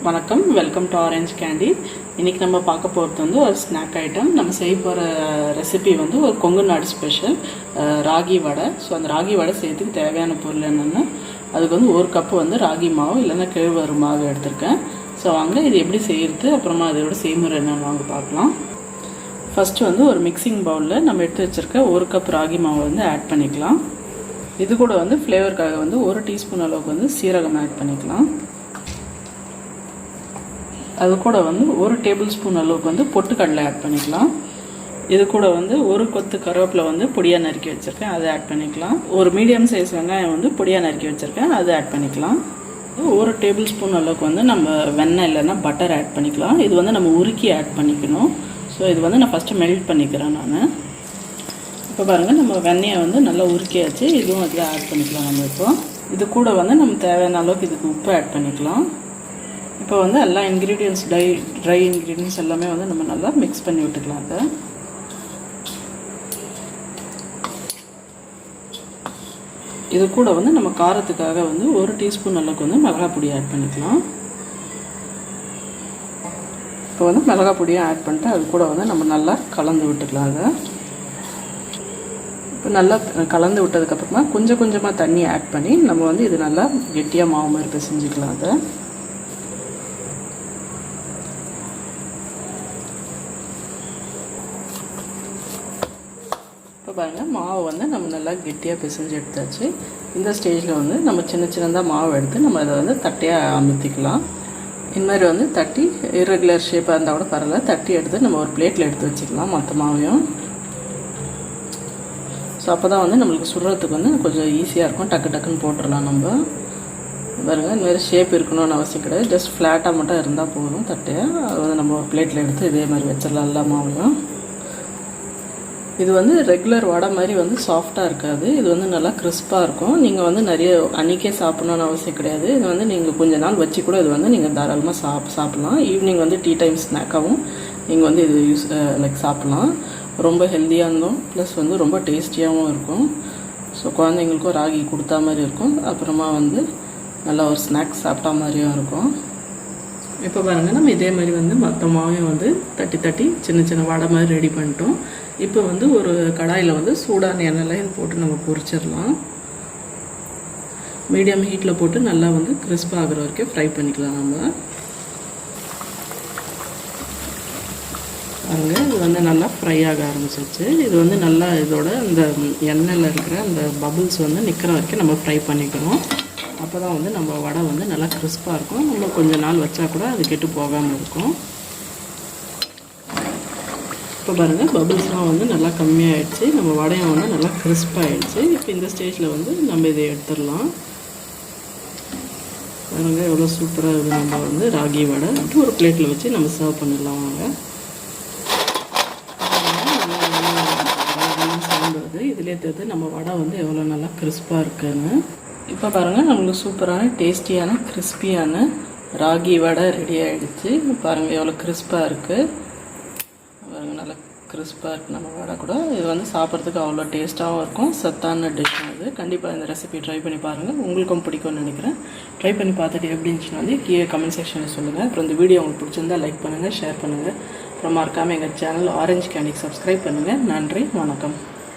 வணக்கம், welcome to orange candy. இன்றைக்கி நம்ம பார்க்க போகிறது வந்து ஒரு ஸ்நாக் ஐட்டம். நம்ம செய்ய போகிற ரெசிபி வந்து ஒரு கொங்கு நாடு ஸ்பெஷல் ராகி வடை. ஸோ அந்த ராகி வடை செய்யறதுக்கு தேவையான பொருள் என்னென்னா, அதுக்கு வந்து ஒரு கப்பு வந்து ராகி மாவு இல்லைன்னா கேழ்வரகு மாவு எடுத்திருக்கேன். ஸோ வாங்க இது எப்படி செய்கிறது, அப்புறமா அதோட செய்முறை என்னென்னு வாங்க பார்க்கலாம். ஃபஸ்ட்டு வந்து ஒரு மிக்சிங் பவுலில் நம்ம எடுத்து வச்சுருக்க ஒரு கப் ராகி மாவு வந்து ஆட் பண்ணிக்கலாம். இது கூட வந்து ஃப்ளேவருக்காக வந்து ஒரு டீஸ்பூன் அளவுக்கு வந்து சீரகம் ஆட் பண்ணிக்கலாம். அது கூட வந்து ஒரு டேபிள் ஸ்பூன் அளவுக்கு வந்து பொட்டுக்கடலை ஆட் பண்ணிக்கலாம். இது கூட வந்து ஒரு கொத்து கருவேப்பிலை வந்து பொடியாக நறுக்கி வச்சுருக்கேன், அதை ஆட் பண்ணிக்கலாம். ஒரு மீடியம் சைஸ் வெங்காயம் வந்து பொடியாக நறுக்கி வச்சுருக்கேன், அதை ஆட் பண்ணிக்கலாம். ஒரு டேபிள் ஸ்பூன் அளவுக்கு வந்து நம்ம வெண்ணெய் இல்லைன்னா பட்டர் ஆட் பண்ணிக்கலாம். இது வந்து நம்ம உருக்கி ஆட் பண்ணிக்கணும். ஸோ இது வந்து நான் ஃபஸ்ட்டு மெல்ட் பண்ணிக்கிறேன் நான். இப்போ பாருங்கள், நம்ம வெண்ணெயை வந்து நல்லா உருக்கியாச்சு. இதுவும் அதில் ஆட் பண்ணிக்கலாம். நம்ம இப்போ இது கூட வந்து நம்ம தேவையான அளவுக்கு இதுக்கு உப்பு ஆட் பண்ணிக்கலாம். இப்போ வந்து எல்லா இன்க்ரீடியன்ட்ஸ் ட்ரை இன்க்ரீடியன்ட்ஸ் எல்லாமே வந்து நம்ம நல்லா மிக்ஸ் பண்ணி விட்டுக்கலாம். அதை இது கூட வந்து நம்ம காரத்துக்காக வந்து ஒரு டீஸ்பூன் அளவுக்கு வந்து மிளகாய் பொடி ஆட் பண்ணிக்கலாம். இப்போ வந்து மிளகாய் பொடியை ஆட் பண்ணிட்டு அது கூட வந்து நம்ம நல்லா கலந்து விட்டுக்கலாம். அதை இப்போ நல்லா கலந்து விட்டதுக்கப்புறமா கொஞ்சம் கொஞ்சமாக தண்ணி ஆட் பண்ணி நம்ம வந்து இது நல்லா கெட்டியாக மாவு மாதிரி பிசைஞ்சிக்கலாம். அதை இப்போ பாருங்கள், மாவு வந்து நம்ம நல்லா கெட்டியாக பிசைஞ்சு எடுத்தாச்சு. இந்த ஸ்டேஜில் வந்து நம்ம சின்ன சின்னதாக மாவு எடுத்து நம்ம அதை வந்து தட்டியாக அமுத்திக்கலாம். இந்த மாதிரி வந்து தட்டி இர்ரெகுலர் ஷேப்பாக இருந்தால் கூட பரவாயில்ல, தட்டி எடுத்து நம்ம ஒரு பிளேட்டில் எடுத்து வச்சுக்கலாம் மொத்த மாவையும். ஸோ அப்போ தான் வந்து நம்மளுக்கு சுடுறதுக்கு வந்து கொஞ்சம் ஈஸியாக இருக்கும். டக்கு டக்குன்னு போட்டுடலாம். நம்ம பாருங்கள், இந்த மாதிரி ஷேப் இருக்கணும்னு அவசியம் கிடையாது. ஜஸ்ட் ஃப்ளாட்டாக மட்டும் இருந்தால் போதும் தட்டையாக. அது வந்து நம்ம ஒரு பிளேட்டில் எடுத்து இதே மாதிரி வச்சிடலாம் எல்லா மாவையும். இது வந்து ரெகுலர் வடை மாதிரி வந்து சாஃப்டாக இருக்காது. இது வந்து நல்லா கிறிஸ்பாக இருக்கும். நீங்கள் வந்து நிறைய அன்றைக்கே சாப்பிட்ணுன்னு அவசியம் கிடையாது. இது வந்து நீங்கள் கொஞ்ச நாள் வச்சு கூட இது வந்து நீங்கள் தாராளமாக சாப்பிட்லாம். ஈவினிங் வந்து டீ டைம் ஸ்நாக்காகவும் நீங்கள் வந்து இது சாப்பிட்லாம். ரொம்ப ஹெல்த்தியாக இருந்தோம், ப்ளஸ் வந்து ரொம்ப டேஸ்டியாகவும் இருக்கும். ஸோ குழந்தைங்களுக்கும் ராகி கொடுத்தா மாதிரி இருக்கும். அப்புறமா வந்து நல்லா ஒரு ஸ்நாக்ஸ் சாப்பிட்டா மாதிரியும் இருக்கும். இப்போ பாருங்கள், நம்ம இதே மாதிரி வந்து மொத்த மாவையும் வந்து தட்டி தட்டி சின்ன சின்ன வடை மாதிரி ரெடி பண்ணிட்டோம். இப்போ வந்து ஒரு கடாயில் வந்து சூடான எண்ணெயில் போட்டு நம்ம பொரிச்சிடலாம். மீடியம் ஹீட்டில் போட்டு நல்லா வந்து கிறிஸ்பாக ஆகிற வரைக்கும் ஃப்ரை பண்ணிக்கலாம். நம்ம பாருங்க, இது வந்து நல்லா ஃப்ரை ஆக ஆரம்பிச்சிருச்சு. இது வந்து நல்லா இதோட இந்த எண்ணெயில் இருக்கிற அந்த பபுள்ஸ் வந்து நிற்கிற வரைக்கும் நம்ம ஃப்ரை பண்ணிக்கணும். அப்போ தான் வந்து நம்ம வடை வந்து நல்லா கிறிஸ்பாக இருக்கும். நம்ம கொஞ்சம் நாள் வச்சா கூட அது கெட்டு போகாமல் இருக்கும். இப்போ பாருங்கள், பபுள்ஸ்லாம் வந்து நல்லா கம்மியாகிடுச்சு. நம்ம வடையம் வந்து நல்லா கிறிஸ்பாகிடுச்சு. இப்போ இந்த ஸ்டேஜில் வந்து நம்ம இதை எடுத்துடலாம். பாருங்கள், எவ்வளோ சூப்பராக இருக்குது. நம்ம வந்து ராகி வடை ஒரு பிளேட்டில் வச்சு நம்ம சர்வ் பண்ணிடலாம். வாங்க, சவுண்ட் வருது. இதிலே தெரியுது நம்ம வடை வந்து எவ்வளோ நல்லா கிறிஸ்பாக இருக்குன்னு. இப்போ பாருங்கள், நம்மளுக்கு சூப்பரான டேஸ்டியான கிறிஸ்பியான ராகி வடை ரெடி ஆகிடுச்சு. பாருங்கள் எவ்வளோ கிறிஸ்பாக இருக்குது. பாருங்கள், நல்லா கிறிஸ்பாக இருக்குது நம்ம வடை கூட. இது வந்து சாப்பிட்றதுக்கு அவ்வளோ டேஸ்ட்டாகவும் இருக்கும். சத்தான டிஷ் அது. கண்டிப்பாக இந்த ரெசிபி ட்ரை பண்ணி பாருங்கள். உங்களுக்கும் பிடிக்கும்னு நினைக்கிறேன். ட்ரை பண்ணி பார்த்துட்டு எப்படி இருந்துச்சுன்னா வந்து கீழே கமெண்ட் செக்ஷனில் சொல்லுங்கள். அப்புறம் இந்த வீடியோ உங்களுக்கு பிடிச்சிருந்தா லைக் பண்ணுங்கள், ஷேர் பண்ணுங்கள். அப்புறம் மறக்காமல் எங்கள் சேனல் ஆரஞ்ச் கேண்டிக்கு சப்ஸ்கிரைப் பண்ணுங்கள். நன்றி, வணக்கம்.